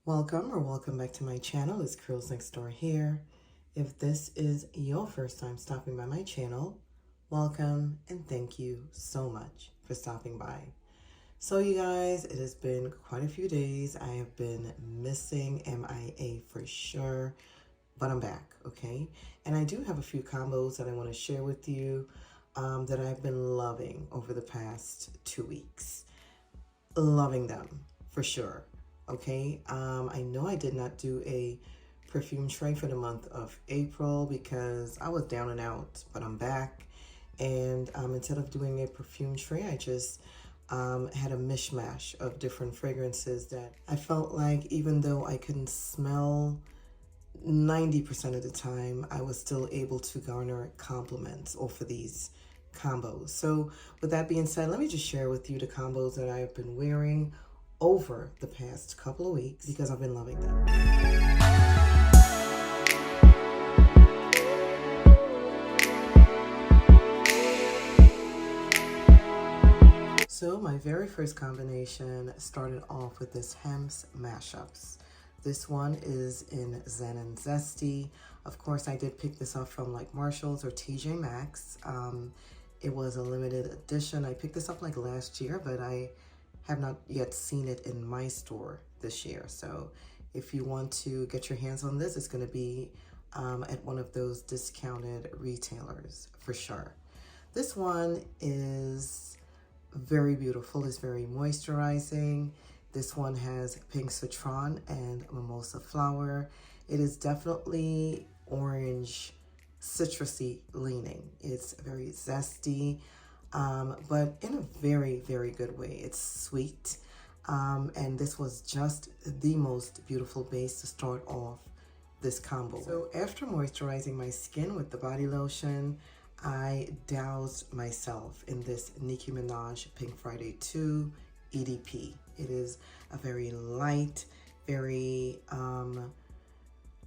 Welcome back to my channel. It's Curls Next Door here. If this is your first time stopping by my channel, welcome and thank you so much for stopping by. So you guys, it has been quite a few days. I have been missing MIA for sure, but I'm back, okay? And I do have a few combos that I want to share with you that I've been loving over the past 2 weeks. Loving them for sure. Okay, I know I did not do a perfume tray for the month of April because I was down and out, but I'm back. And instead of doing a perfume tray, I just had a mishmash of different fragrances that I felt like even though I couldn't smell 90% of the time, I was still able to garner compliments off of these combos. So with that being said, let me just share with you the combos that I've been wearing over the past couple of weeks because I've been loving them. So my very first combination started off with this Hempz Mashups. This one is in Zen and Zesty. Of course, I did pick this up from like Marshalls or TJ Maxx. It was a limited edition. I picked this up like last year, but I have not yet seen it in my store this year. So if you want to get your hands on this, it's going to be at one of those discounted retailers for sure. This one is very beautiful. It's very moisturizing. This one has pink citron and mimosa flower. It is definitely orange citrusy leaning. It's very zesty. But in a very, very good way. It's sweet. And this was just the most beautiful base to start off this combo. So after moisturizing my skin with the body lotion, I doused myself in this Nicki Minaj Pink Friday 2 EDP. It is a very light, very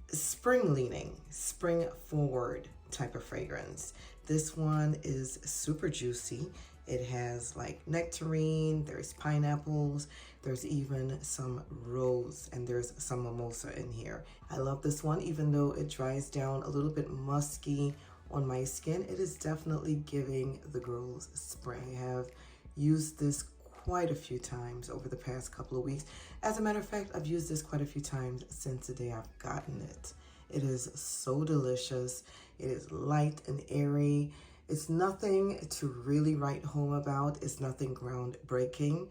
spring leaning, spring forward type of fragrance. This one is super juicy. It has like nectarine, there's pineapples, there's even some rose, and there's some mimosa in here. I love this one, even though it dries down a little bit musky on my skin. It is definitely giving the girls spring. I have used this quite a few times over the past couple of weeks. As a matter of fact, I've used this quite a few times since the day I've gotten it. It is so delicious. It is light and airy. It's nothing to really write home about. It's nothing groundbreaking,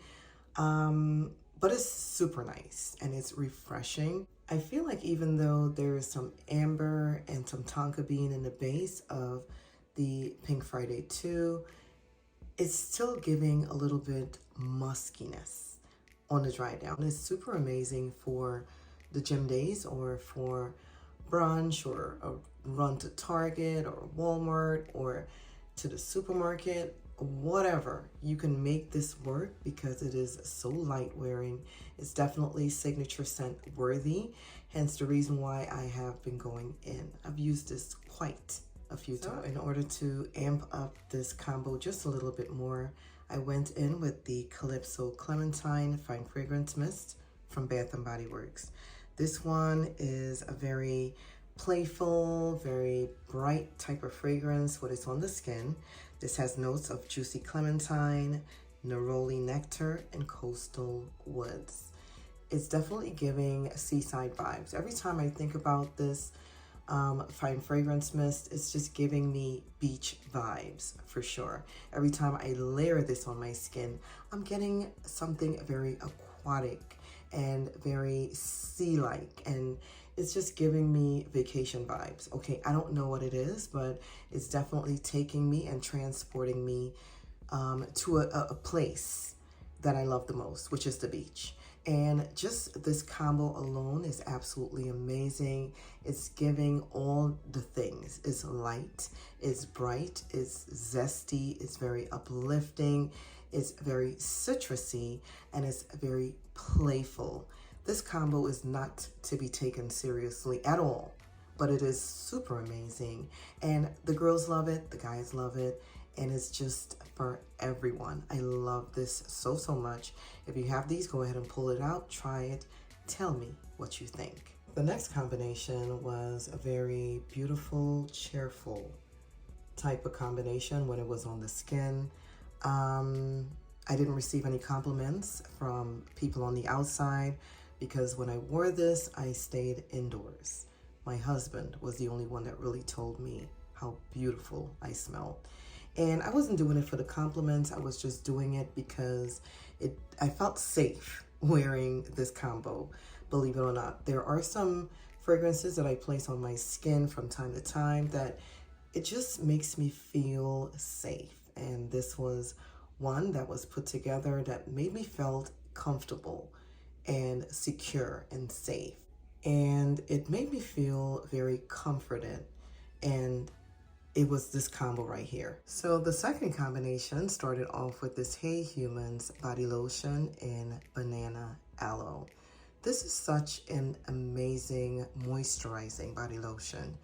but it's super nice and it's refreshing. I feel like even though there is some amber and some tonka bean in the base of the Pink Friday 2, it's still giving a little bit muskiness on the dry down. It's super amazing for the gym days or for brunch or a run to Target or Walmart or to the supermarket, whatever. You can make this work because it is so light wearing. It's definitely signature scent worthy, hence the reason why I have been going in. I've used this quite a few times. In order to amp up this combo just a little bit more, I went in with the Calypso Clementine Fine Fragrance Mist from Bath & Body Works. This one is a very playful, very bright type of fragrance when it's on the skin. This has notes of juicy clementine, neroli nectar, and coastal woods. It's definitely giving seaside vibes. Every time I think about this Fine Fragrance Mist, it's just giving me beach vibes for sure. Every time I layer this on my skin, I'm getting something very aquatic and very sea-like, and it's just giving me vacation vibes. Okay, I don't know what it is, but it's definitely taking me and transporting me to a place that I love the most, which is the beach. And just this combo alone is absolutely amazing. It's giving all the things. It's light, it's bright, it's zesty, it's very uplifting, it's very citrusy, and it's very playful. This combo is not to be taken seriously at all, but it is super amazing. And the girls love it, the guys love it, and it's just for everyone. I love this so much. If you have these, go ahead and pull it out, try it, tell me what you think. The next combination was a very beautiful, cheerful type of combination when it was on the skin. I didn't receive any compliments from people on the outside because when I wore this, I stayed indoors. My husband was the only one that really told me how beautiful I smelled. And I wasn't doing it for the compliments. I was just doing it because I felt safe wearing this combo, believe it or not. There are some fragrances that I place on my skin from time to time that it just makes me feel safe. And this was one that was put together that made me feel comfortable and secure and safe. And it made me feel very comforted, and it was this combo right here. So the second combination started off with this Hey Humans body lotion in banana aloe. This is such an amazing moisturizing body lotion.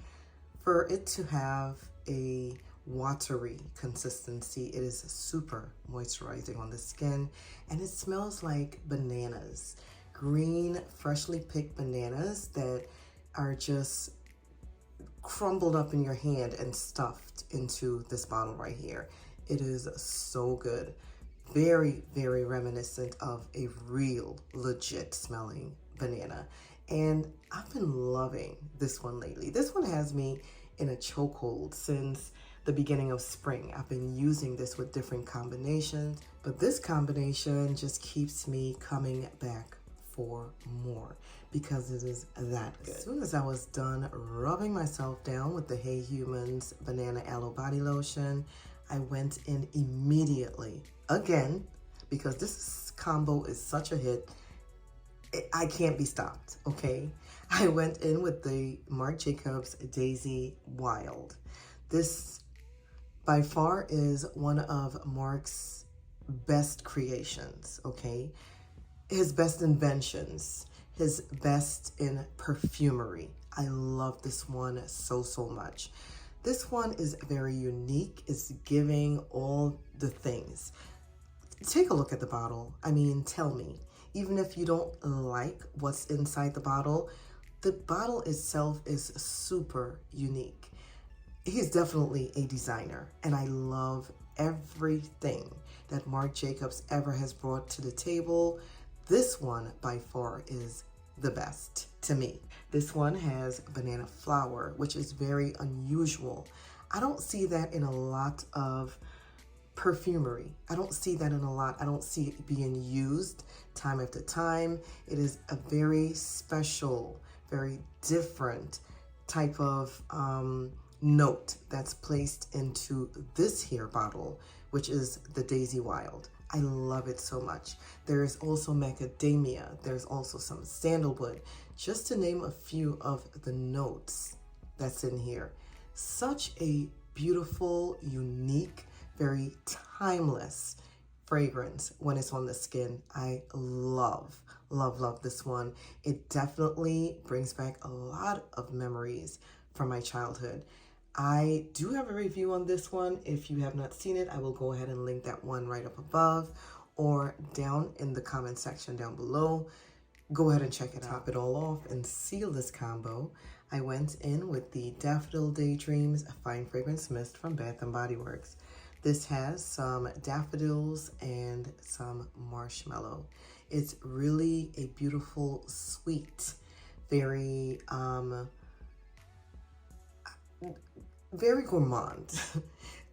For it to have a watery consistency, it is super moisturizing on the skin, and it smells like bananas. Green, freshly picked bananas that are just crumbled up in your hand and stuffed into this bottle right here. It is so good. Very, very reminiscent of a real legit smelling banana. And I've been loving this one lately. This one has me in a chokehold since the beginning of spring. I've been using this with different combinations, but this combination just keeps me coming back for more because it is that good. As soon as I was done rubbing myself down with the Hey Humans Banana Aloe Body Lotion, I went in immediately again because this combo is such a hit. I can't be stopped, okay? I went in with the Marc Jacobs Daisy Wild. This by far is one of Marc's best creations, okay? His best inventions, his best in perfumery. I love this one so, so much. This one is very unique. It's giving all the things. Take a look at the bottle. I mean, tell me, even if you don't like what's inside the bottle itself is super unique. He's definitely a designer, and I love everything that Marc Jacobs ever has brought to the table. This one by far is the best to me. This one has banana flower, which is very unusual. I don't see that in a lot of perfumery. I don't see that in a lot. I don't see it being used time after time. It is a very special, very different type of note that's placed into this here bottle, which is the Daisy Wild. I love it so much. There is also macadamia. There's also some sandalwood, just to name a few of the notes that's in here. Such a beautiful, unique, very timeless fragrance when it's on the skin. I love, love, love this one. It definitely brings back a lot of memories from my childhood. I do have a review on this one. If you have not seen it, I will go ahead and link that one right up above or down in the comment section down below. Go ahead and check it out. Top it all off and seal this combo. I went in with the Daffodil Daydreams Fine Fragrance Mist from Bath & Body Works. This has some daffodils and some marshmallow. It's really a beautiful, sweet, very gourmand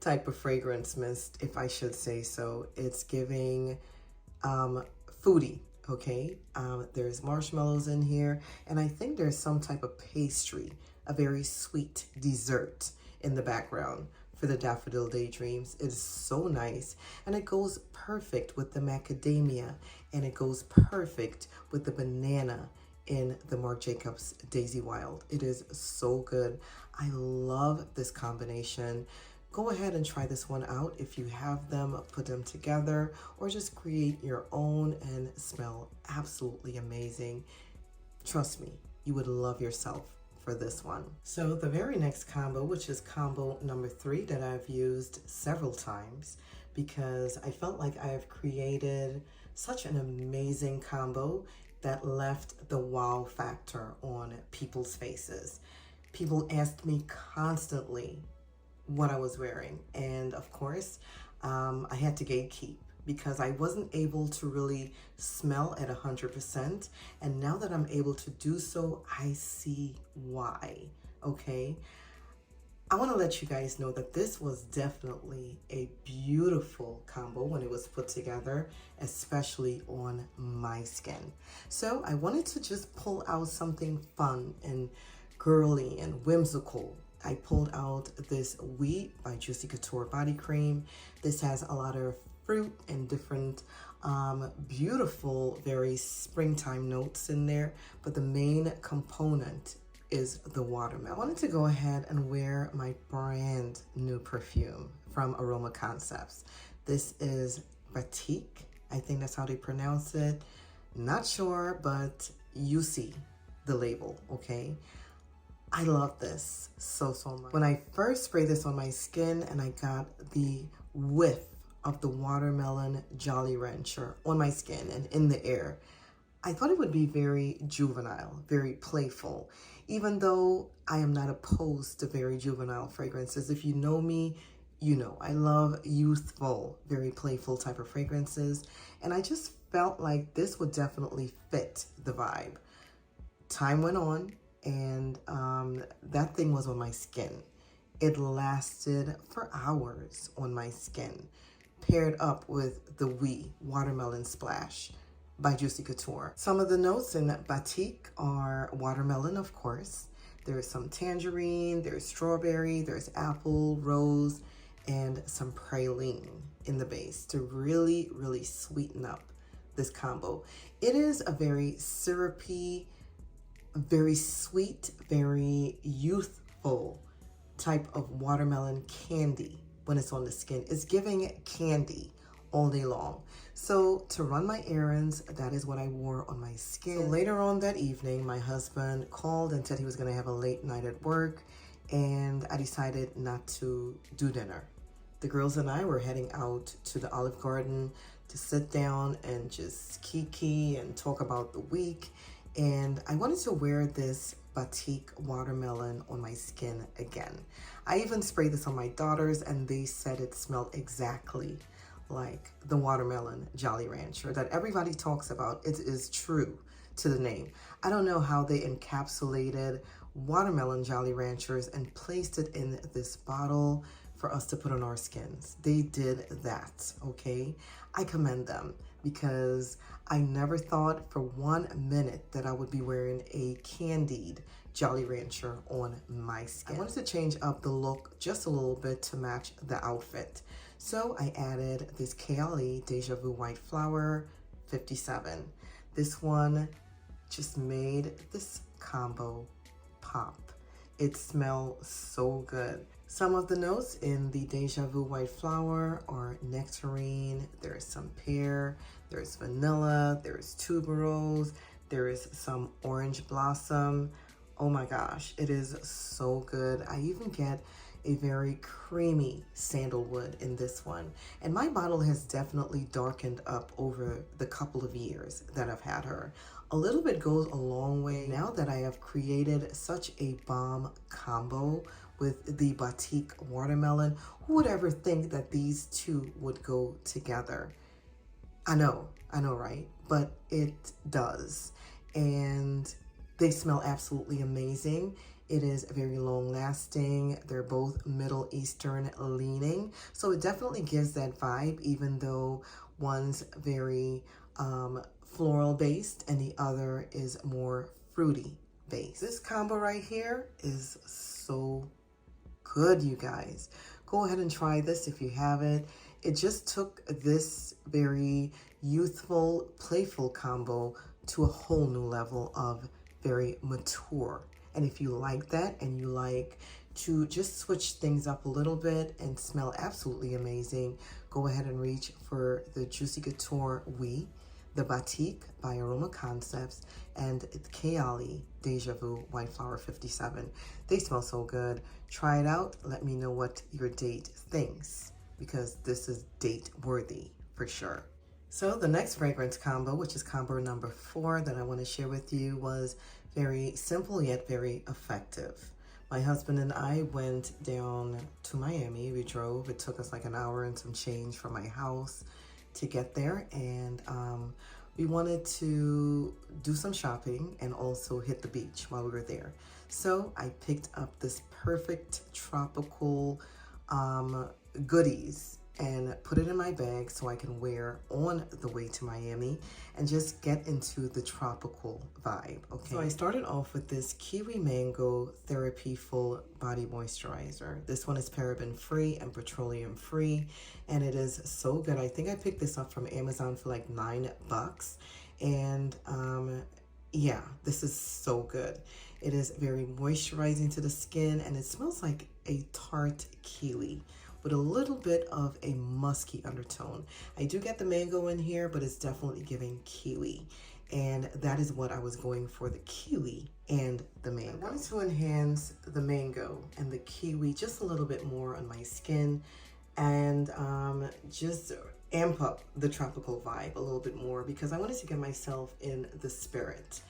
type of fragrance mist, if I should say so. It's giving foodie, okay? There's marshmallows in here, and I think there's some type of pastry, a very sweet dessert in the background for the Daffodil Daydreams. It is so nice, and it goes perfect with the macadamia, and it goes perfect with the banana in the Marc Jacobs Daisy Wild. It is so good. I love this combination. Go ahead and try this one out. If you have them, put them together or just create your own and smell absolutely amazing. Trust me, you would love yourself for this one. So the very next combo, which is combo number 3 that I've used several times because I felt like I have created such an amazing combo that left the wow factor on people's faces. People asked me constantly what I was wearing, and of course, I had to gatekeep because I wasn't able to really smell at 100%. And now that I'm able to do so, I see why. Okay. I want to let you guys know that this was definitely a beautiful combo when it was put together, especially on my skin. So I wanted to just pull out something fun and girly and whimsical. I pulled out this Oui by Juicy Couture body cream. This has a lot of fruit and different beautiful, very springtime notes in there, but the main component is the watermelon. I wanted to go ahead and wear my brand new perfume from Aroma Concepts. This is Batik. I think that's how they pronounce it. Not sure, but you see the label, okay? I love this so much. When I first sprayed this on my skin and I got the whiff of the watermelon Jolly Rancher on my skin and in the air, I thought it would be very juvenile, very playful, even though I am not opposed to very juvenile fragrances. If you know me, you know I love youthful, very playful type of fragrances, and I just felt like this would definitely fit the vibe. Time went on, and that thing was on my skin. It lasted for hours on my skin, paired up with the Oui Watermelon Splash by Juicy Couture. Some of the notes in Batik are watermelon, of course. There's some tangerine, there's strawberry, there's apple, rose, and some praline in the base to really, really sweeten up this combo. It is a very syrupy, very sweet, very youthful type of watermelon candy when it's on the skin. It's giving candy all day long. So to run my errands, that is what I wore on my skin. So later on that evening, my husband called and said he was going to have a late night at work, and I decided not to do dinner. The girls and I were heading out to the Olive Garden to sit down and just kiki and talk about the week. And I wanted to wear this Batik watermelon on my skin again. I even sprayed this on my daughters and they said it smelled exactly like the watermelon Jolly Rancher that everybody talks about. It is true to the name. I don't know how they encapsulated watermelon Jolly Ranchers and placed it in this bottle for us to put on our skins. They did that, okay? I commend them because I never thought for 1 minute that I would be wearing a candied Jolly Rancher on my skin. I wanted to change up the look just a little bit to match the outfit. So I added this KLE Deja Vu White Flower 57. This one just made this combo pop. It smells so good. Some of the notes in the Deja Vu White Flower are nectarine, there's some pear, there's vanilla, there's tuberose, there is some orange blossom. Oh my gosh, it is so good. I even get a very creamy sandalwood in this one. And my bottle has definitely darkened up over the couple of years that I've had her. A little bit goes a long way. Now that I have created such a bomb combo with the Batik watermelon, who would ever think that these two would go together? I know, right? But it does. And they smell absolutely amazing. It is very long lasting. They're both Middle Eastern leaning. So it definitely gives that vibe, even though one's very floral based and the other is more fruity based. This combo right here is so good, you guys. Go ahead and try this if you haven't. It just took this very youthful, playful combo to a whole new level of very mature. And if you like that and you like to just switch things up a little bit and smell absolutely amazing, go ahead and reach for the Juicy Couture Oui, the Batik by Aroma Concepts, and the KLE Deja Vu White Flower 57. They smell so good. Try it out. Let me know what your date thinks, because this is date worthy for sure. So the next fragrance combo, which is combo number 4 that I want to share with you, was very simple yet very effective. My husband and I went down to Miami. We drove. It took us like an hour and some change from my house to get there. And we wanted to do some shopping and also hit the beach while we were there. So I picked up this perfect tropical goodies and put it in my bag so I can wear on the way to Miami and just get into the tropical vibe, okay? So I started off with this Kiwi Mango Therapy Full Body Moisturizer. This one is paraben free and petroleum free, and it is so good. I think I picked this up from Amazon for like $9. And yeah, this is so good. It is very moisturizing to the skin, and it smells like a tart kiwi with a little bit of a musky undertone. I do get the mango in here, but it's definitely giving kiwi. And that is what I was going for, the kiwi and the mango. I wanted to enhance the mango and the kiwi just a little bit more on my skin and just amp up the tropical vibe a little bit more, because I wanted to get myself in the spirit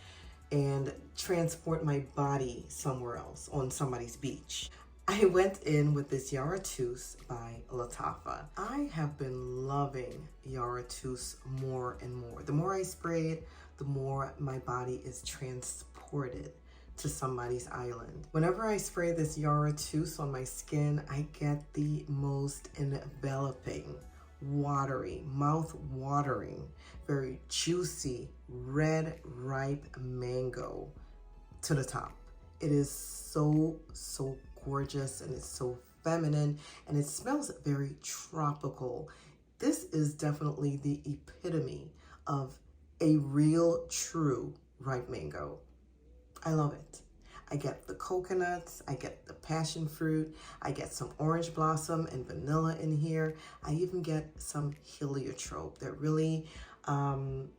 and transport my body somewhere else on somebody's beach. I went in with this Yara Tus by Lattafa. I have been loving Yara Tus more and more. The more I spray it, the more my body is transported to somebody's island. Whenever I spray this Yara Tus on my skin, I get the most enveloping, watery, mouth-watering, very juicy, red, ripe mango to the top. It is so gorgeous, and it's so feminine, and it smells very tropical. This is definitely the epitome of a real, true ripe mango. I love it. I get the coconuts, I get the passion fruit, I get some orange blossom and vanilla in here. I even get some heliotrope that really, in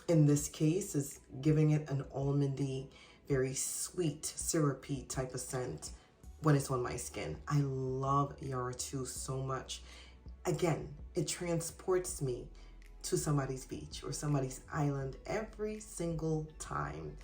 this case, is giving it an almondy, very sweet, syrupy type of scent when it's on my skin. I love Yara Tus so much. Again, it transports me to somebody's beach or somebody's island every single time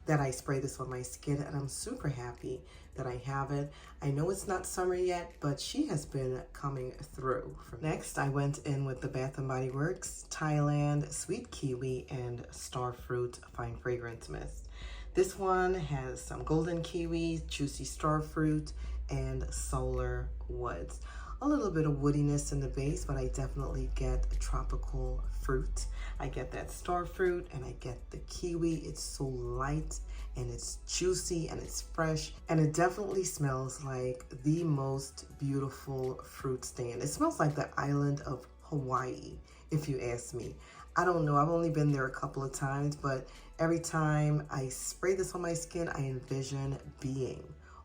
that I spray this on my skin, and I'm super happy that I have it. I know it's not summer yet, but she has been coming through. Next, I went in with the Bath & Body Works Thailand Sweet Kiwi and Starfruit Fine Fragrance Mist. This one has some golden kiwi, juicy starfruit, and solar woods. A little bit of woodiness in the base, but I definitely get a tropical fruit. I get that starfruit and I get the kiwi. It's so light and it's juicy and it's fresh, and it definitely smells like the most beautiful fruit stand. It smells like the island of Hawaii, if you ask me. I don't know, I've only been there a couple of times, but every time I spray this on my skin, I envision being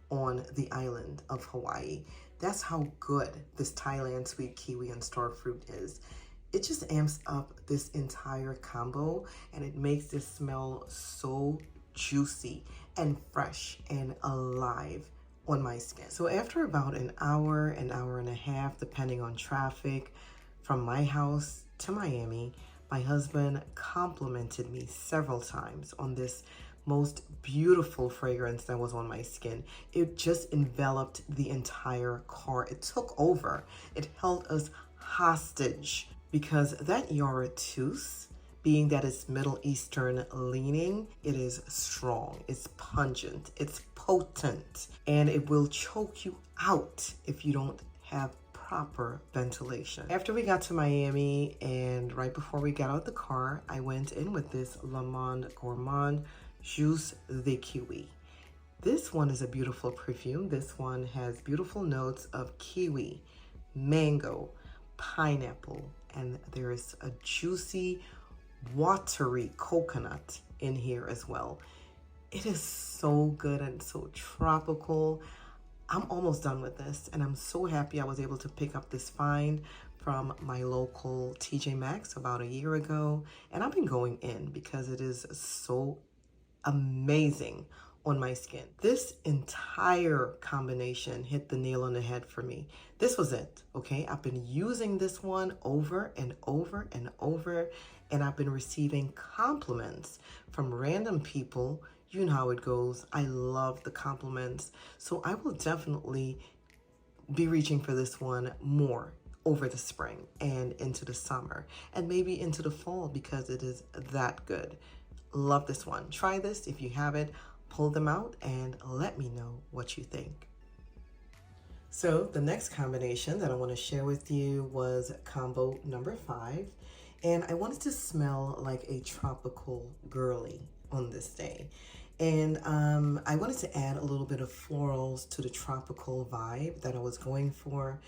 on the island of Hawaii. That's how good this Thailand Sweet Kiwi and Starfruit is. It just amps up this entire combo, and it makes this smell so juicy and fresh and alive on my skin. So after about an hour and a half, depending on traffic, from my house to Miami, my husband complimented me several times on this most beautiful fragrance that was on my skin. It just enveloped the entire car. It took over. It held us hostage, because that Yara Tus, being that it's Middle Eastern leaning, it is strong, it's pungent, it's potent, and it will choke you out if you don't have proper ventilation. After we got to Miami and right before we got out the car, I went in with this Le Monde Gourmand Jus de Kiwi. This one is a beautiful perfume. This one has beautiful notes of kiwi, mango, pineapple, and there is a juicy, watery coconut in here as well. It is so good and so tropical. I'm almost done with this, and I'm so happy I was able to pick up this find from my local TJ Maxx about a year ago, and I've been going in because it is so amazing on my skin. This entire combination hit the nail on the head for me. This was it, okay? I've been using this one over and over and over, and I've been receiving compliments from random people. You know how it goes. I love the compliments. So I will definitely be reaching for this one more over the spring and into the summer and maybe into the fall because it is that good. Love this one. Try this if you have it. Pull them out and let me know what you think. So the next combination that I want to share with you was combo number 5. And I wanted to smell like a tropical girly on this day. And I wanted to add a little bit of florals to the tropical vibe that I was going for.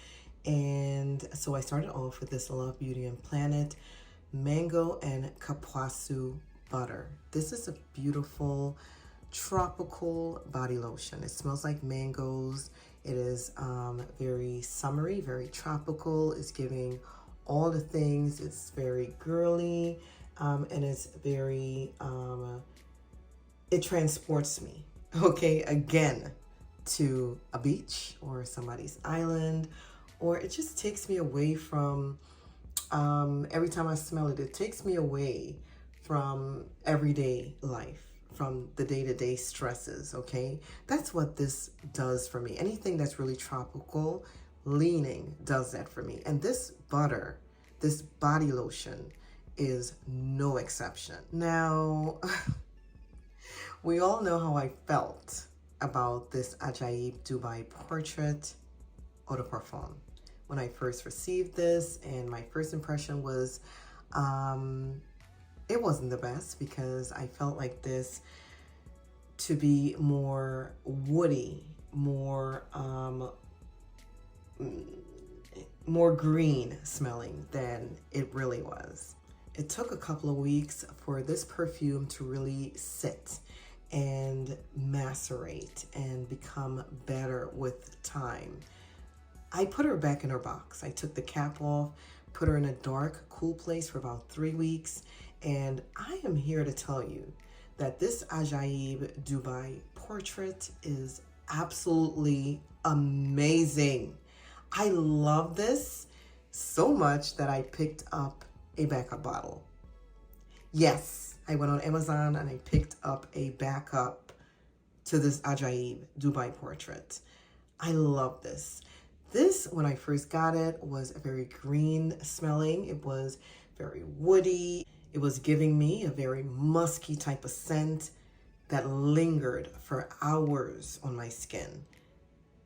And so I started off with this Love Beauty and Planet Mango and Kapuasu Butter. This is a beautiful tropical body lotion. It smells like mangoes. It is very summery, very tropical. It's giving all the things. It's very girly, and it's very, it transports me, okay, again, to a beach or somebody's island, or it just takes me away from, every time I smell it, it takes me away from everyday life, from the day-to-day stresses, okay? That's what this does for me. Anything that's really tropical leaning does that for me. And this butter, this body lotion is no exception. Now, we all know how I felt about this Ajaib Dubai Portrait Eau de Parfum when I first received this, and my first impression was it wasn't the best because I felt like this to be more woody, more green smelling than it really was. It took a couple of weeks for this perfume to really sit and macerate and become better with time. I put her back in her box. I took the cap off, put her in a dark, cool place for about 3 weeks, and I am here to tell you that this Ajaib Dubai Portrait is absolutely amazing. I love this so much that I picked up a backup bottle. Yes, I went on Amazon and I picked up a backup to this Ajaib Dubai Portrait. I love this. This, when I first got it, was very green smelling. It was very woody. It was giving me a very musky type of scent that lingered for hours on my skin.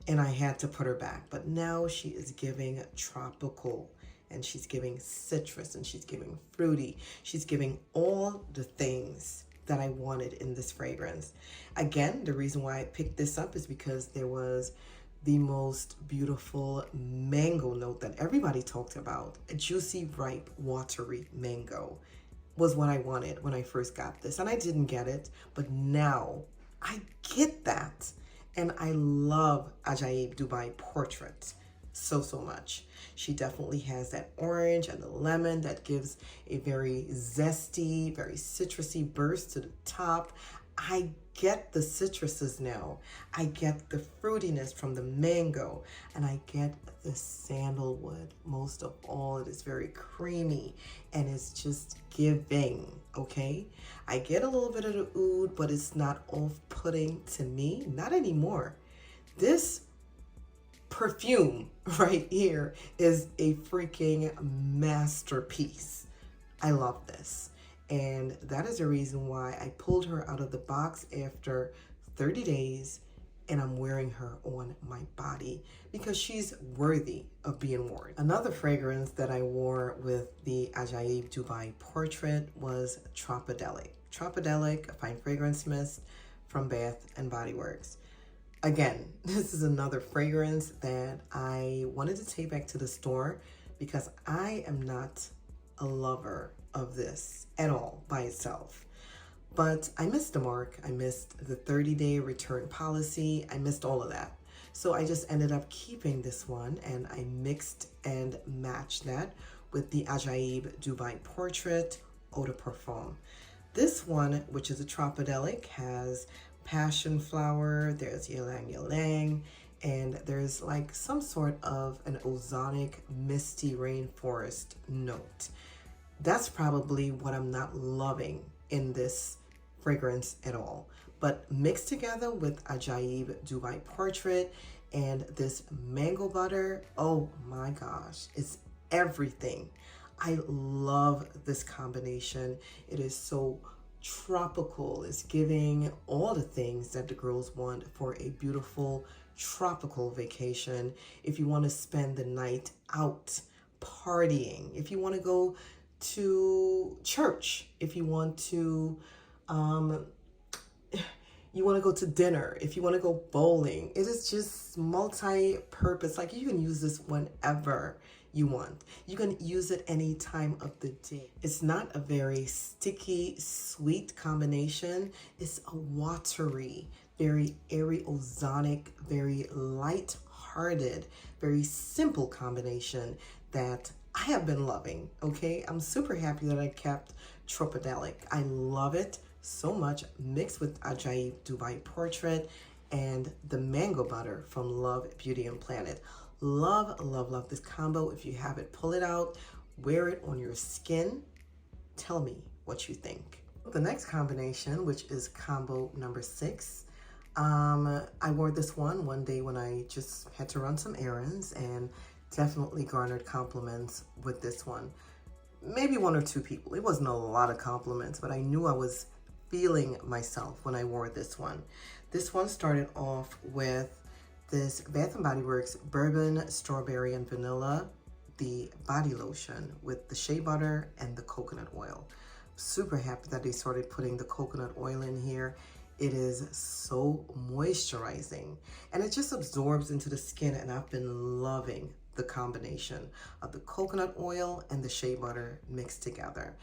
And I had to put her back. But now she is giving tropical, and she's giving citrus, and she's giving fruity. She's giving all the things that I wanted in this fragrance. Again, the reason why I picked this up is because there was the most beautiful mango note that everybody talked about. A juicy, ripe, watery mango was what I wanted when I first got this. And I didn't get it, but now I get that. And I love Ajaib Dubai Portrait so much. She definitely has that orange and the lemon that gives a very zesty, very citrusy burst to the top. I get the citruses now. I get the fruitiness from the mango, and I get the sandalwood. Most of all, it is very creamy and it's just giving, okay? I get a little bit of the oud, but it's not off-putting to me, not anymore. This perfume right here is a freaking masterpiece. I love this. And that is the reason why I pulled her out of the box after 30 days and I'm wearing her on my body because she's worthy of being worn. Another fragrance that I wore with the Ajaib Dubai Portrait was Tropidelic. Tropidelic, a fine fragrance mist from Bath and Body Works. Again, this is another fragrance that I wanted to take back to the store because I am not a lover of this at all by itself. But I missed the mark. I missed the 30-day return policy. I missed all of that. So I just ended up keeping this one and I mixed and matched that with the Ajaib Dubai Portrait Eau de Parfum. This one, which is a Tropidelic, has passion flower, there's ylang ylang, and there's like some sort of an ozonic misty rainforest note. That's probably what I'm not loving in this fragrance at all. But mixed together with Ajaib Dubai Portrait and this mango butter, oh my gosh, it's everything. I love this combination. It is so tropical. It's giving all the things that the girls want for a beautiful tropical vacation. If you want to spend the night out partying, if you want to go to church, if you want to go to dinner, if you want to go bowling. It is just multi-purpose. Like, you can use this whenever you want. You can use it any time of the day. It's not a very sticky, sweet combination. It's a watery, very airy, ozonic, very light-hearted, very simple combination that I have been loving, okay? I'm super happy that I kept Tropidelic. I love it so much, mixed with Ajaib Dubai Portrait and the mango butter from Love Beauty and Planet. Love, love, love this combo. If you have it, pull it out, wear it on your skin. Tell me what you think. The next combination, which is combo number 6. I wore this one day when I just had to run some errands, and definitely garnered compliments with this one. Maybe 1 or 2 people. It wasn't a lot of compliments, but I knew I was feeling myself when I wore this one. This one started off with this Bath & Body Works Bourbon Strawberry and Vanilla, the body lotion with the shea butter and the coconut oil. Super happy that they started putting the coconut oil in here. It is so moisturizing and it just absorbs into the skin, and I've been loving the combination of the coconut oil and the shea butter mixed together.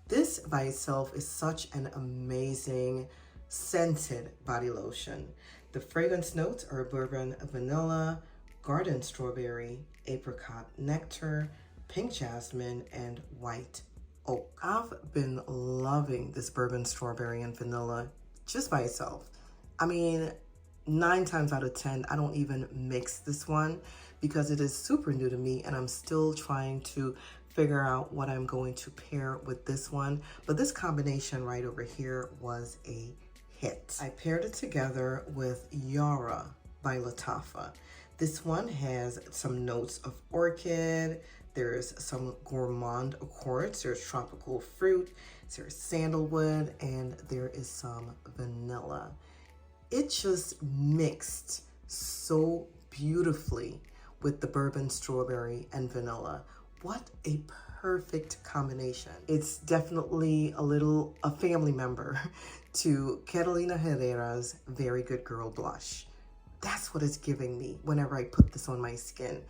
This by itself is such an amazing scented body lotion. The fragrance notes are bourbon vanilla, garden strawberry, apricot nectar, pink jasmine, and white oak. I've been loving this bourbon strawberry and vanilla just by itself. I mean, 9 times out of 10, I don't even mix this one because it is super new to me and I'm still trying to figure out what I'm going to pair with this one. But this combination right over here was a hit. I paired it together with Yara by Lattafa. This one has some notes of orchid, there's some gourmand accords, there's tropical fruit, there's sandalwood, and there is some vanilla. It just mixed so beautifully with the bourbon strawberry and vanilla. What a perfect combination. It's definitely a family member to Carolina Herrera's Very Good Girl Blush. That's what it's giving me whenever I put this on my skin.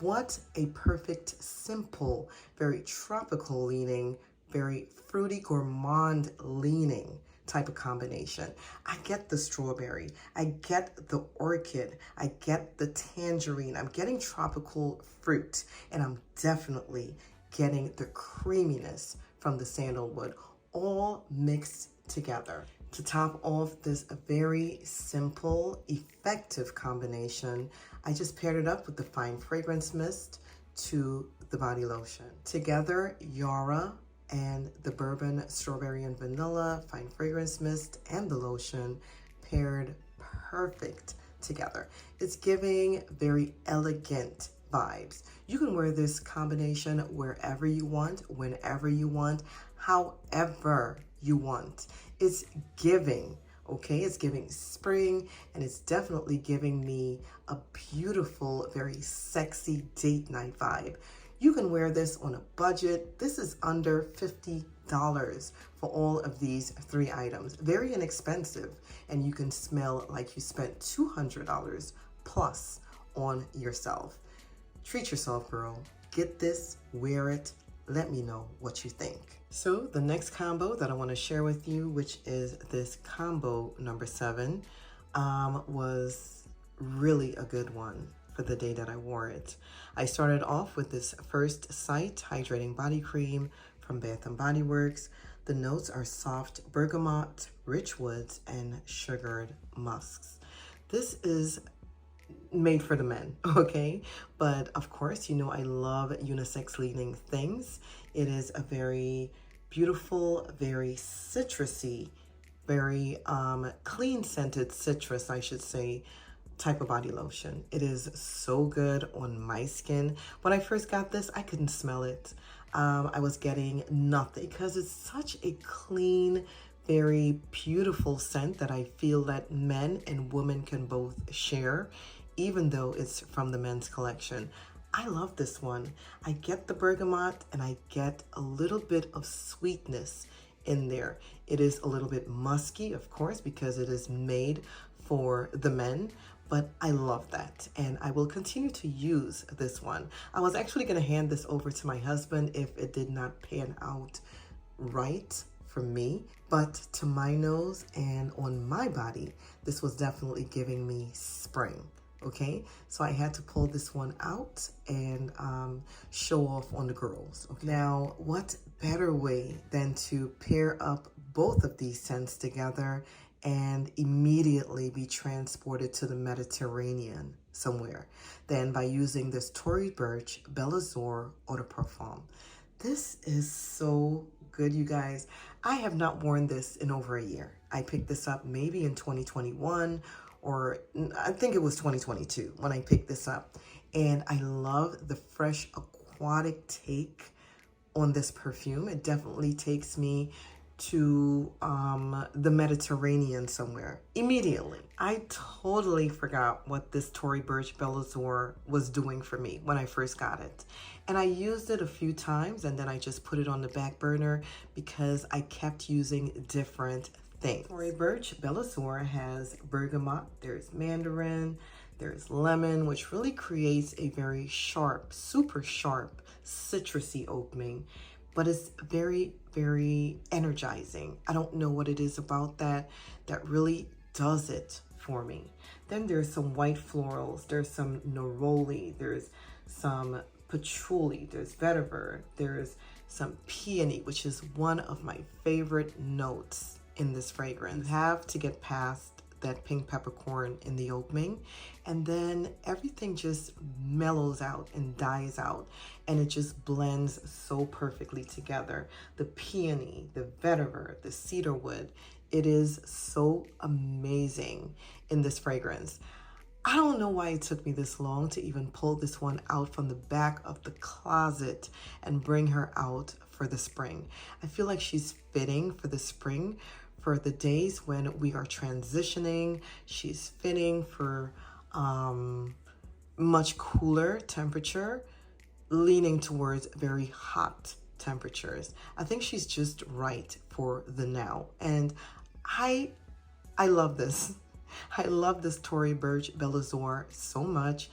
What a perfect, simple, very tropical leaning, very fruity gourmand leaning type of combination. I get the strawberry, I get the orchid, I get the tangerine, I'm getting tropical fruit, and I'm definitely getting the creaminess from the sandalwood, all mixed together. To top off this very simple, effective combination, I just paired it up with the Fine Fragrance Mist to the body lotion. Together, Yara and the bourbon strawberry and vanilla Fine Fragrance Mist and the lotion paired perfect together. It's giving very elegant vibes. You can wear this combination wherever you want, whenever you want, however you want. It's giving, okay? It's giving spring, and it's definitely giving me a beautiful, very sexy date night vibe. You can wear this on a budget. This is under $50 for all of these 3 items. Very inexpensive, and you can smell like you spent $200 plus on yourself. Treat yourself, girl. Get this, wear it. Let me know what you think. So the next combo that I want to share with you, which is this combo number 7, was really a good one for the day that I wore it. I started off with this First Sight Hydrating Body Cream from Bath & Body Works. The notes are soft bergamot, rich woods, and sugared musks. This is made for the men, okay? But of course, you know, I love unisex leaning things. It is a very beautiful, very citrusy, very clean scented citrus, I should say, type of body lotion. It is so good on my skin. When I first got this, I couldn't smell it. I was getting nothing because it's such a clean, very beautiful scent that I feel that men and women can both share, even though it's from the men's collection. I love this one. I get the bergamot and I get a little bit of sweetness in there. It is a little bit musky, of course, because it is made for the men, but I love that and I will continue to use this one. I was actually going to hand this over to my husband if it did not pan out right for me, but to my nose and on my body, this was definitely giving me spring. Okay, so I had to pull this one out and show off on the girls. Okay? Now, what better way than to pair up both of these scents together and immediately be transported to the Mediterranean somewhere than by using this Tory Burch Belle Azur Eau de Parfum. This is so good, you guys. I have not worn this in over a year. I picked this up maybe in 2021 or I think it was 2022 when I picked this up. And I love the fresh aquatic take on this perfume. It definitely takes me to the Mediterranean somewhere immediately. I totally forgot what this Tory Burch Belle Azur was doing for me when I first got it. And I used it a few times and then I just put it on the back burner because I kept using different things. Tory Burch Belle Azur has bergamot, there's mandarin, there's lemon, which really creates a very sharp, super sharp, citrusy opening, but it's very, very energizing. I don't know what it is about that really does it for me. Then there's some white florals, there's some neroli, there's some patchouli, there's vetiver, there's some peony, which is one of my favorite notes in this fragrance. You have to get past that pink peppercorn in the opening, and then everything just mellows out and dies out, and it just blends so perfectly together. The peony, the vetiver, the cedarwood, it is so amazing in this fragrance. I don't know why it took me this long to even pull this one out from the back of the closet and bring her out for the spring. I feel like she's fitting for the spring, for the days when we are transitioning. She's fitting for much cooler temperature, leaning towards very hot temperatures. I think she's just right for the now. And I love this. I love this Tory Burch Belle Azur so much.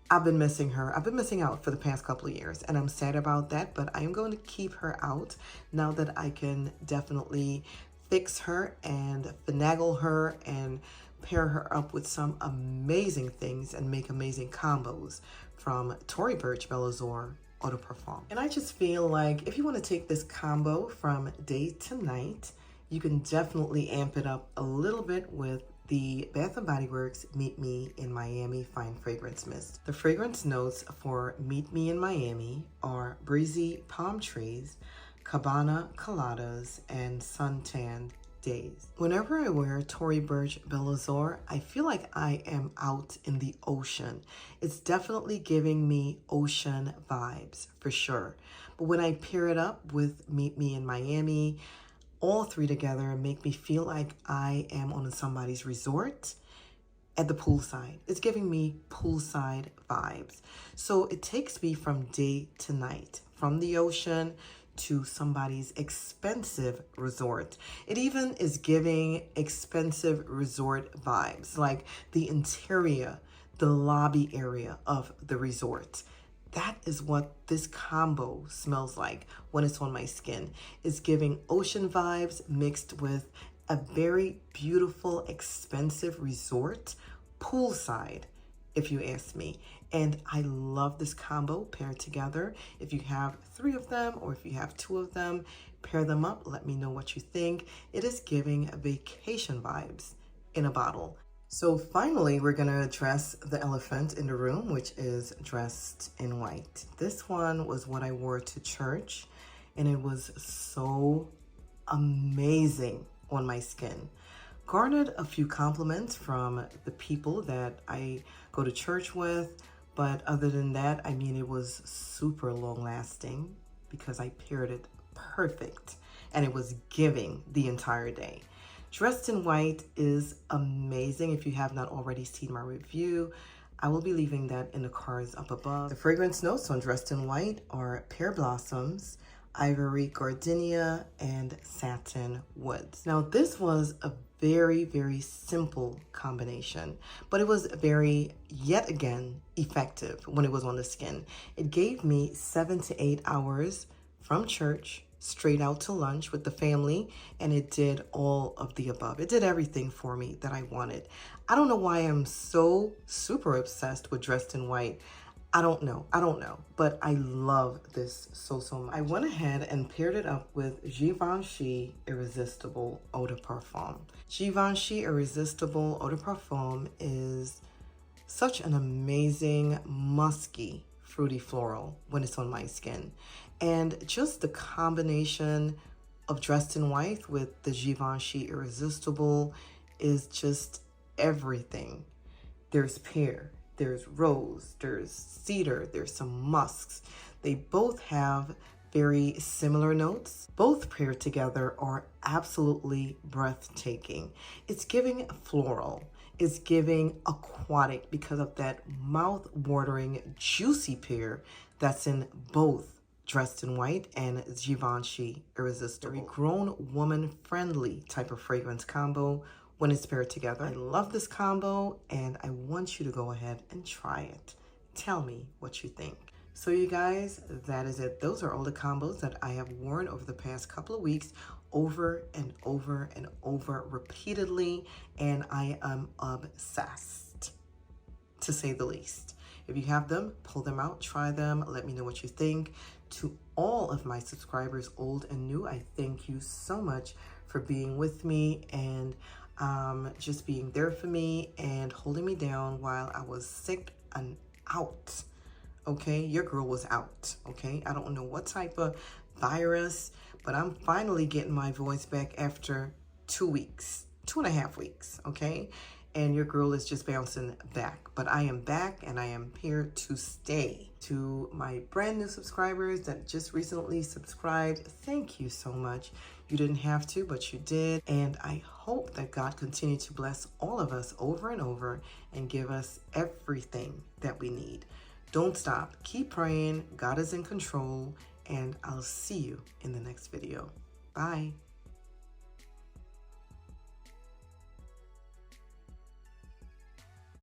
I've been missing her. I've been missing out for the past couple of years, and I'm sad about that, but I am going to keep her out now that I can definitely fix her and finagle her and pair her up with some amazing things and make amazing combos from Tory Burch Belle Azur Eau de Parfum. And I just feel like if you want to take this combo from day to night, you can definitely amp it up a little bit with the Bath & Body Works Meet Me in Miami Fine Fragrance Mist. The fragrance notes for Meet Me in Miami are breezy palm trees, cabana coladas, and suntanned days. Whenever I wear Tory Burch Belle Azur, I feel like I am out in the ocean. It's definitely giving me ocean vibes for sure. But when I pair it up with Meet Me in Miami, all three together make me feel like I am on somebody's resort at the poolside. It's giving me poolside vibes. So it takes me from day to night, from the ocean to somebody's expensive resort. It even is giving expensive resort vibes, like the interior, the lobby area of the resort. That is what this combo smells like when it's on my skin. It's giving ocean vibes mixed with a very beautiful, expensive resort, poolside, if you ask me. And I love this combo paired together. If you have 3 of them or if you have 2 of them, Pair them up. Let me know what you think. It is giving vacation vibes in a bottle. So finally, we're going to address the elephant in the room, which is dressed in white. This one was what I wore to church, and it was so amazing on my skin. Garnered a few compliments from the people that I go to church with, but other than that, I mean, it was super long lasting because I paired it perfect and it was giving the entire day. Dressed in white is amazing. If you have not already seen my review, I will be leaving that in the cards up above. The fragrance notes on Dressed in White are pear blossoms, ivory gardenia, and satin woods. Now, this was a very, very simple combination, but it was very, yet again, effective when it was on the skin. It gave me 7 to 8 hours from church straight out to lunch with the family, and it did all of the above. It did everything for me that I wanted. I don't know why I'm so super obsessed with Dressed in White. I don't know, but I love this so much. I went ahead and paired it up with Givenchy Irresistible Eau de Parfum. Givenchy Irresistible Eau de Parfum is such an amazing, musky, fruity floral when it's on my skin. And just the combination of Dressed in White with the Givenchy Irresistible is just everything. There's pear, there's rose, there's cedar, there's some musks. They both have very similar notes. Both paired together are absolutely breathtaking. It's giving floral. It's giving aquatic because of that mouth-watering, juicy pear that's in both Dressed in White and Givenchy Irresistible. Very grown woman friendly type of fragrance combo when it's paired together. I love this combo and I want you to go ahead and try it. Tell me what you think. So you guys, that is it. Those are all the combos that I have worn over the past couple of weeks over and over and over repeatedly, and I am obsessed, to say the least. If you have them, pull them out, try them, let me know what you think. To all of my subscribers, old and new, I thank you so much for being with me and just being there for me and holding me down while I was sick and out. Okay, your girl was out. Okay, I don't know what type of virus, but I'm finally getting my voice back after 2 weeks, 2.5 weeks. Okay, and your girl is just bouncing back, but I am back and I am here to stay. To my brand new subscribers that just recently subscribed, thank you so much. You didn't have to, but you did. And I hope that God continue to bless all of us over and over and give us everything that we need. Don't stop. Keep praying. God is in control. And I'll see you in the next video. Bye.